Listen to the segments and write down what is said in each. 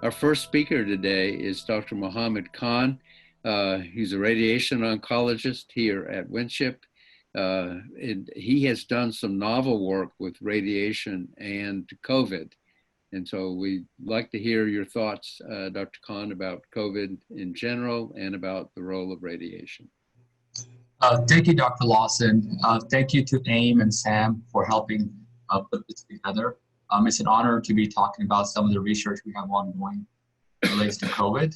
Our first speaker today is Dr. Mohammad Khan. He's a radiation oncologist here at Winship. He has done some novel work with radiation and COVID. And so we'd like to hear your thoughts, Dr. Khan, about COVID in general and about the role of radiation. Thank you, Dr. Lawson. Thank you to AIM and Sam for helping put this together. It's an honor to be talking about some of the research we have ongoing relates to COVID.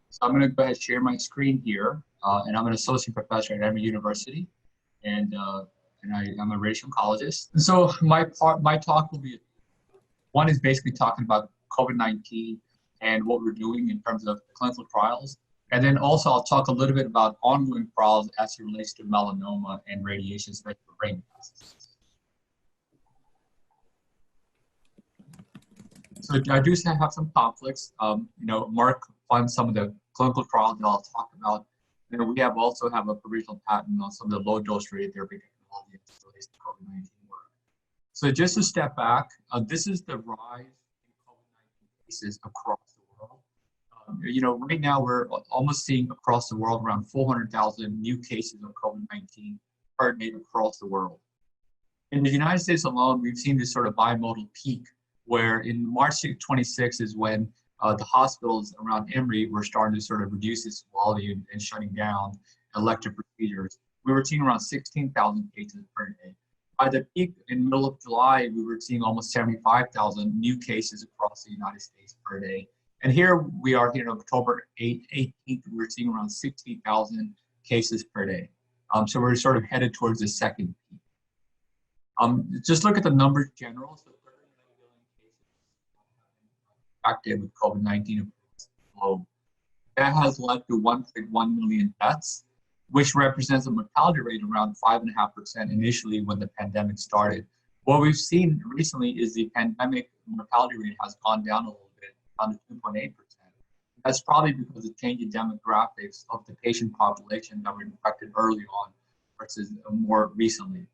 So I'm going to go ahead and share my screen here. And I'm an associate professor at Emory University, and I'm a radiation oncologist. And so my talk will be, one is basically talking about COVID-19 and what we're doing in terms of clinical trials. And then also I'll talk a little bit about ongoing trials as it relates to melanoma and radiation, especially for brain metastasis. So I do have some conflicts. Mark funds some of the clinical trials that I'll talk about. And we also have a provisional patent on some of the low dose radiotherapy technology as it relates to COVID-19 work. So just to step back, this is the rise in COVID-19 cases across the world. Right now we're almost seeing across the world around 400,000 new cases of COVID-19 per day across the world. In the United States alone, we've seen this sort of bimodal peak where in March 26 is when the hospitals around Emory were starting to sort of reduce its volume and shutting down elective procedures. We were seeing around 16,000 cases per day. By the peak in middle of July, we were seeing almost 75,000 new cases across the United States per day. And here we are here on October 18th, we're seeing around 60,000 cases per day. So we're sort of headed towards the second peak. Just look at the numbers general. So 39 million cases affected with COVID-19 across the globe. That has led to 1.1 million deaths, which represents a mortality rate around 5.5% initially when the pandemic started. What we've seen recently is the pandemic mortality rate has gone down a little bit, down to 2.8%. That's probably because of changing demographics of the patient population that were infected early on versus more recently.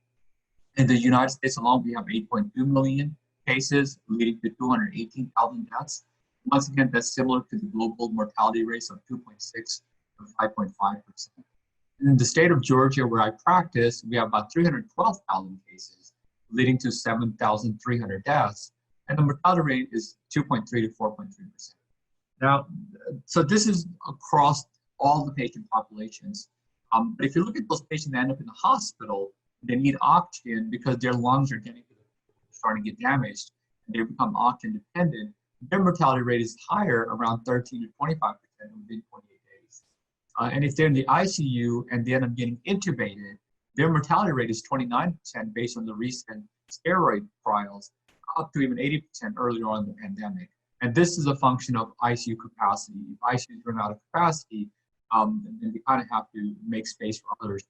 In the United States alone, we have 8.2 million cases, leading to 218,000 deaths. Once again, that's similar to the global mortality rates of 2.6 to 5.5%. In the state of Georgia, where I practice, we have about 312,000 cases, leading to 7,300 deaths, and the mortality rate is 2.3 to 4.3%. Now, so this is across all the patient populations. But if you look at those patients that end up in the hospital, they need oxygen because their lungs are starting to get damaged, and they become oxygen dependent. Their mortality rate is higher, around 13 to 25% within 28 days. And if they're in the ICU and they end up getting intubated, their mortality rate is 29% based on the recent steroid trials, up to even 80% earlier on in the pandemic. And this is a function of ICU capacity. If ICUs run out of capacity, then they kind of have to make space for others.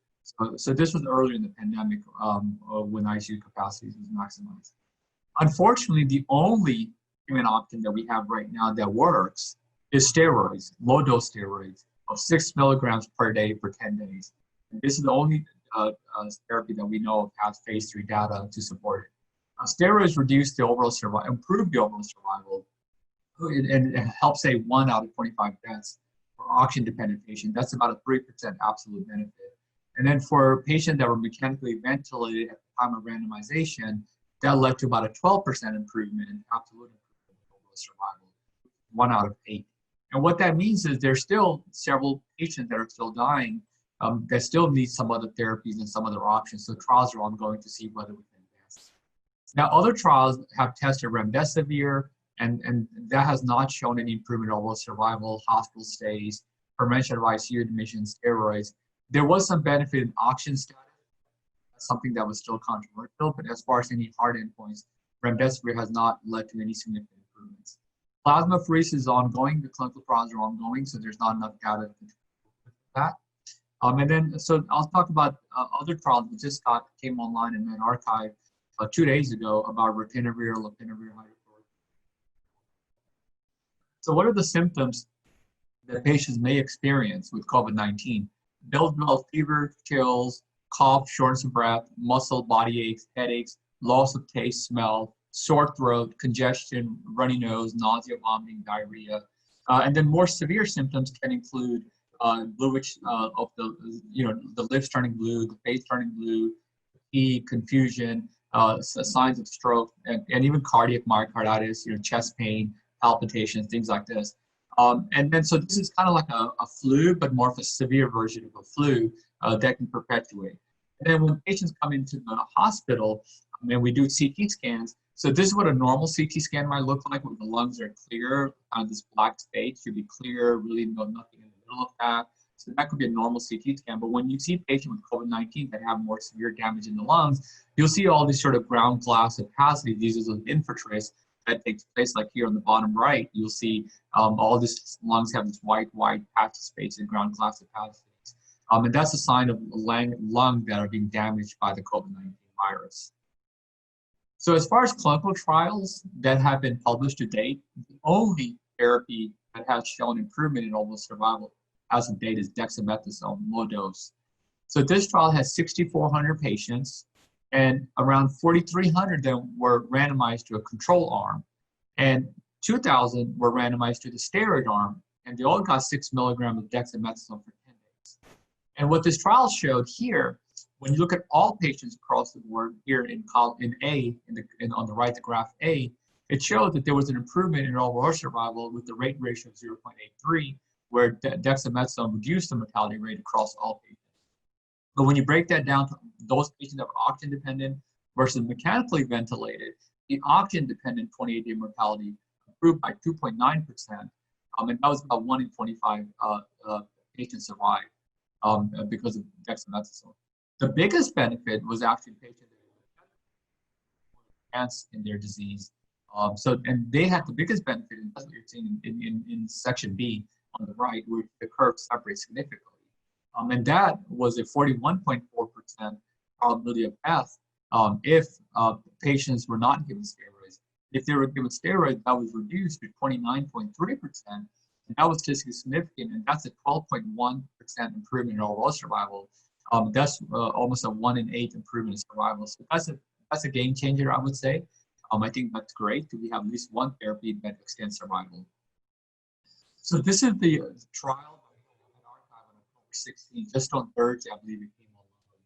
So this was earlier in the pandemic when ICU capacity was maximized. Unfortunately, the only treatment option that we have right now that works is steroids, low-dose steroids of 6 milligrams per day for 10 days. And this is the only therapy that we know of has phase 3 data to support it. Steroids reduce the overall survival, improve the overall survival, and help save 1 out of 25 deaths for oxygen-dependent patients. That's about a 3% absolute benefit. And then for patients that were mechanically ventilated at the time of randomization, that led to about a 12% improvement in absolute improvement in overall survival, 1 out of 8. And what that means is there's still several patients that are still dying that still need some other therapies and some other options. So trials are ongoing to see whether we can advance. Now, other trials have tested remdesivir, and that has not shown any improvement in overall survival, hospital stays, prevention of ICU admissions, steroids. There was some benefit in oxygen status, something that was still controversial, but as far as any hard endpoints, remdesivir has not led to any significant improvements. Plasmapheresis is ongoing, the clinical trials are ongoing, so there's not enough data to that. And then, so I'll talk about other trials that just came online in an archive 2 days ago about ritonavir, lopinavir, hydrochloric. So what are the symptoms that patients may experience with COVID-19? Build fever, chills, cough, shortness of breath, muscle, body aches, headaches, loss of taste, smell, sore throat, congestion, runny nose, nausea, vomiting, diarrhea. And then more severe symptoms can include bluish of the lips turning blue, the face turning blue, fatigue, confusion, signs of stroke, and even cardiac myocarditis, chest pain, palpitations, things like this. And then so this is kind of like a flu, but more of a severe version of a flu that can perpetuate. And then when patients come into the hospital, and we do CT scans, so this is what a normal CT scan might look like, where the lungs are clear, this black space should be clear, really nothing in the middle of that. So that could be a normal CT scan. But when you see patients with COVID-19 that have more severe damage in the lungs, you'll see all these sort of ground glass opacity. These are the infiltrates that takes place, like here on the bottom right. You'll see all these lungs have this white patch space and ground glass opacities. And that's a sign of lung that are being damaged by the COVID-19 virus. So as far as clinical trials that have been published to date, the only therapy that has shown improvement in overall survival as of date is dexamethasone, low dose. So this trial has 6,400 patients, and around 4,300 of them were randomized to a control arm, and 2,000 were randomized to the steroid arm, and they all got 6 milligrams of dexamethasone for 10 days. And what this trial showed here, when you look at all patients across the board here in A, on the right, the graph A, it showed that there was an improvement in overall survival with the rate ratio of 0.83, where dexamethasone reduced the mortality rate across all patients. But when you break that down to those patients that were oxygen dependent versus mechanically ventilated, the oxygen dependent 28-day mortality improved by 2.9%, and that was about 1 in 25 patients survived because of dexamethasone. The biggest benefit was actually patients that advanced in their disease. And they had the biggest benefit, and that's what you're seeing in section B on the right, where the curve separates significantly. And that was a 41.4% probability of death if patients were not given steroids. If they were given steroids, that was reduced to 29.3%, and that was statistically significant, and that's a 12.1% improvement in overall survival. That's almost a 1 in 8 improvement in survival. So that's a game changer, I would say. I think that's great that we have at least one therapy that extends survival. So this is the trial in archive on October 16, just on Thursday, I believe it came online.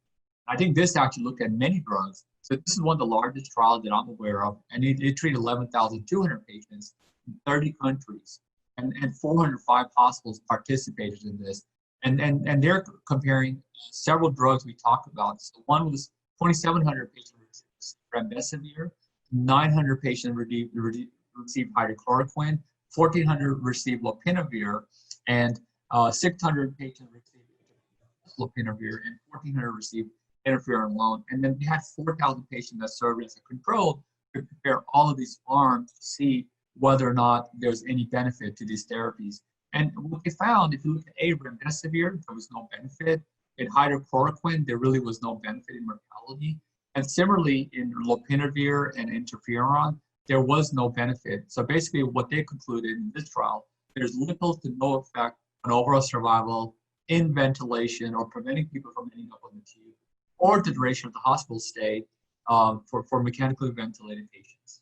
I think this actually looked at many drugs. So this is one of the largest trials that I'm aware of, and it treated 11,200 patients in 30 countries, and 405 hospitals participated in this. And they're comparing several drugs we talked about. So one was 2,700 patients received remdesivir, 900 patients received hydrochloroquine, 1,400 received lopinavir, and 600 patients received lopinavir, and 1,400 received interferon alone. And then we had 4,000 patients that served as a control to compare all of these arms to see whether or not there's any benefit to these therapies. And what they found, if you look at remdesivir, there was no benefit. In hydrochloroquine, there really was no benefit in mortality. And similarly, in lopinavir and interferon, there was no benefit. So basically what they concluded in this trial, there's little to no effect on overall survival in ventilation or preventing people from ending up on the tube, or the duration of the hospital stay for mechanically ventilated patients.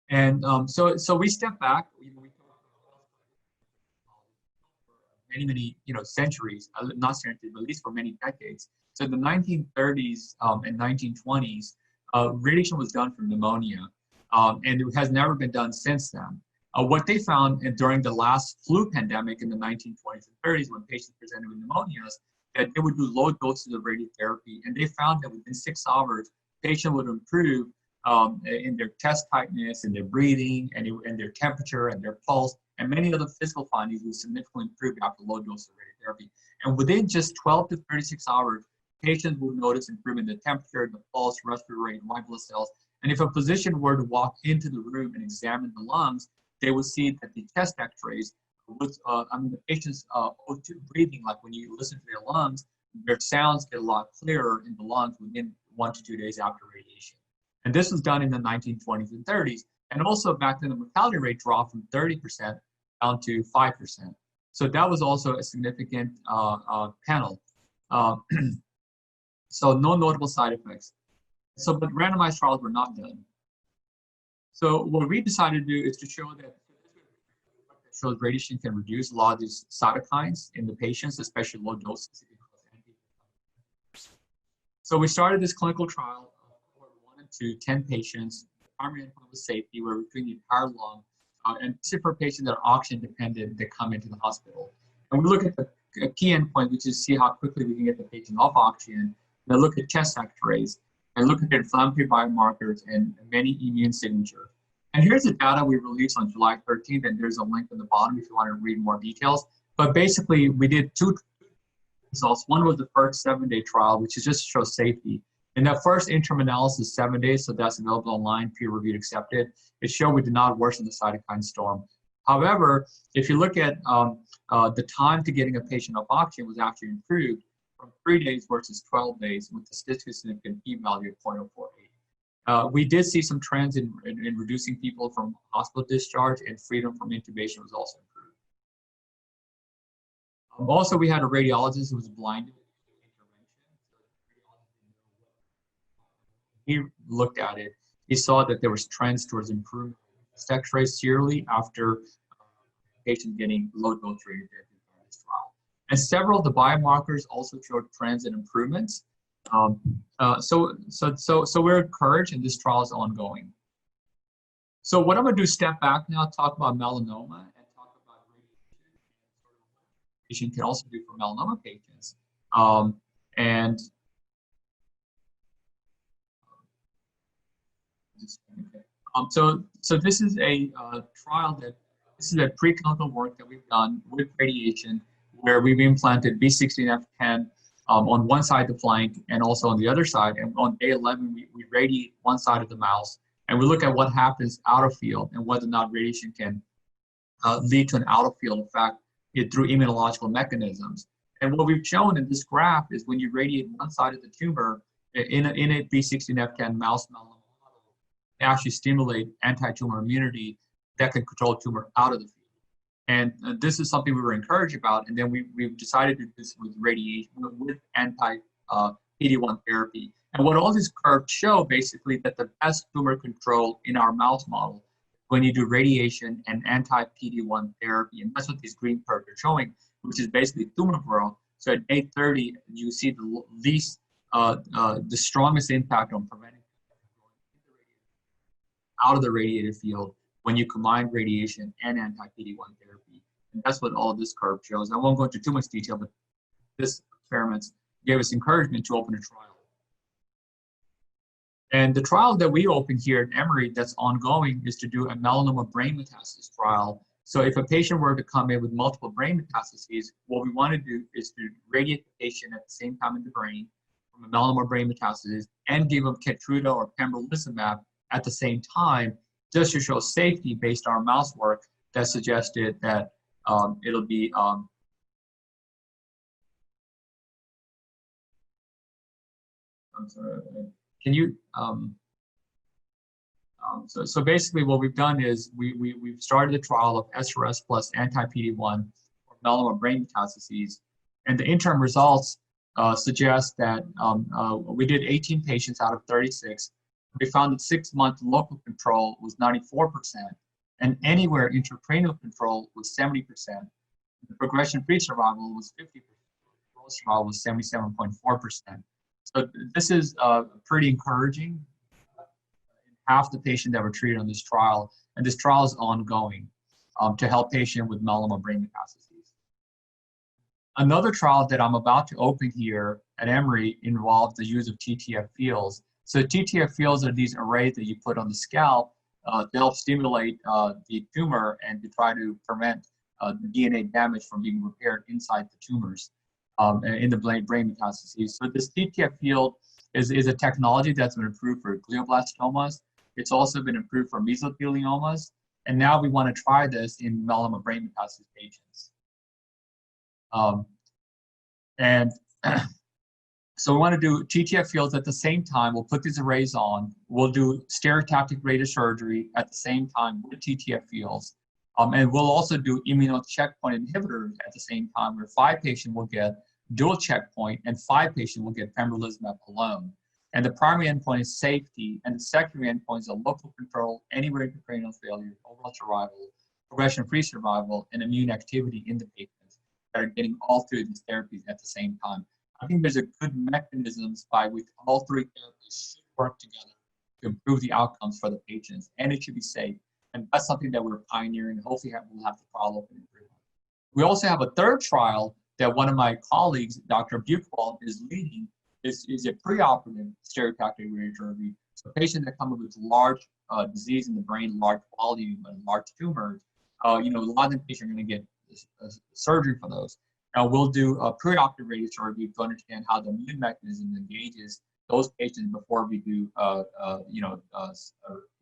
And so we step back. We many centuries, not centuries, but at least for many decades. So in the 1930s and 1920s, radiation was done for pneumonia, and it has never been done since then. What they found during the last flu pandemic in the 1920s and 30s, when patients presented with pneumonias, that they would do low doses of radiotherapy, and they found that within 6 hours, patient would improve in their chest tightness, in their breathing, and their temperature, and their pulse, and many other physical findings would significantly improve after low dose of radiotherapy. And within just 12 to 36 hours, patients would notice improvement in the temperature, the pulse, respiratory rate, white blood cells. And if a physician were to walk into the room and examine the lungs, they would see that the chest x-rays, the patient's O2 breathing, like when you listen to their lungs, their sounds get a lot clearer in the lungs within 1 to 2 days after radiation. And this was done in the 1920s and 30s. And also back then, the mortality rate dropped from 30% down to 5%. So that was also a significant panel. So no notable side effects. So, but randomized trials were not done. So what we decided to do is to show that shows radiation can reduce a lot of these cytokines in the patients, especially low doses. So we started this clinical trial of cohort 1 and 2, 10 patients. The primary endpoint was safety, where we're treating the entire lung, and this is for patients that are oxygen dependent that come into the hospital. And we look at the key endpoint, which is see how quickly we can get the patient off oxygen. Then look at chest X-rays, and look at the inflammatory biomarkers and many immune signatures. And here's the data we released on July 13th, and there's a link in the bottom if you want to read more details. But basically, we did two results. One was the first 7-day trial, which is just to show safety. In that first interim analysis, 7 days, so that's available online, peer-reviewed, accepted, it showed we did not worsen the cytokine storm. However, if you look at the time to getting a patient off oxygen was actually improved from 3 days versus 12 days with a statistically significant p-value of 0.048. We did see some trends in reducing people from hospital discharge, and freedom from intubation was also improved. Also, we had a radiologist who was blinded to intervention. He looked at it. He saw that there was trends towards improvement in X-rays serially after patient getting low dose radiotherapy in this trial. And several of the biomarkers also showed trends and improvements. So we're encouraged, and this trial is ongoing. So what I'm going to do, step back now, talk about melanoma, and talk about radiation can also do for melanoma patients. So this is a trial this is a preclinical work that we've done with radiation, where we've implanted B16F10 on one side of the flank and also on the other side. And on day 11, we radiate one side of the mouse, and we look at what happens out of field and whether or not radiation can lead to an out of field effect through immunological mechanisms. And what we've shown in this graph is when you radiate one side of the tumor in a B16F10 mouse melanoma model, they actually stimulate anti-tumor immunity that can control tumor out of the field. And this is something we were encouraged about. And then we've decided to do this with radiation, with anti-PD-1 therapy. And what all these curves show, basically, that the best tumor control in our mouse model when you do radiation and anti-PD-1 therapy. And that's what these green curves are showing, which is basically tumor growth. So at day 30, you see the least, the strongest impact on preventing out of the radiated field when you combine radiation and anti-PD-1 therapy. And that's what all of this curve shows. I won't go into too much detail, but this experiment gave us encouragement to open a trial. And the trial that we opened here at Emory that's ongoing is to do a melanoma brain metastasis trial. So if a patient were to come in with multiple brain metastases, what we want to do is to radiate the patient at the same time in the brain from a melanoma brain metastasis and give them Keytruda or pembrolizumab at the same time, just to show safety based on our mouse work that suggested that it'll be I'm sorry, can you so basically what we've done is we've started a trial of SRS plus anti-PD-1 for melanoma brain metastases, and the interim results suggest that we did 18 patients out of 36. We found that 6-month local control was 94%, and anywhere intracranial control was 70%. The progression-free survival was 50%. Overall survival was 77.4%. So this is pretty encouraging. Half the patients that were treated on this trial, and this trial is ongoing to help patients with melanoma brain metastases. Another trial that I'm about to open here at Emory involved the use of TTF fields. So TTF fields are these arrays that you put on the scalp to help stimulate the tumor and to try to prevent the DNA damage from being repaired inside the tumors in the brain metastases. So this TTF field is a technology that's been approved for glioblastomas. It's also been approved for mesotheliomas. And now we want to try this in melanoma brain metastasis patients. So we want to do TTF fields at the same time. We'll put these arrays on. We'll do stereotactic radiosurgery at the same time with TTF fields. And we'll also do immunocheckpoint inhibitors at the same time, where 5 patients will get dual checkpoint and 5 patients will get pembrolizumab alone. And the primary endpoint is safety, and the secondary endpoint is a local control, anywhere intracranial failure, overall survival, progression-free survival, and immune activity in the patients that are getting all three of these therapies at the same time. I think there's a good mechanisms by which all three therapies should work together to improve the outcomes for the patients, and it should be safe. And that's something that we're pioneering, and hopefully we'll have to follow up and improve. We also have a third trial that one of my colleagues, Dr. Buchwald, is leading. Is a preoperative stereotactic radiotherapy. So patients that come up with large disease in the brain, large volume, and large tumors, a lot of them patients are going to get surgery for those. Now we'll do a preoperative radiotherapy to understand how the immune mechanism engages those patients before we do,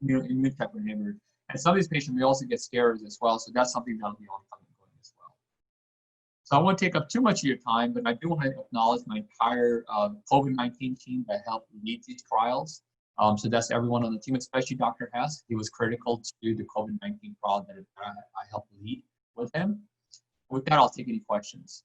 immune checkpoint inhibitors. And some of these patients may also get steroids as well. So that's something that'll be ongoing as well. So I won't take up too much of your time, but I do want to acknowledge my entire COVID-19 team that helped lead these trials. So that's everyone on the team, especially Dr. Hess. He was critical to the COVID-19 trial that I helped lead with him. With that, I'll take any questions.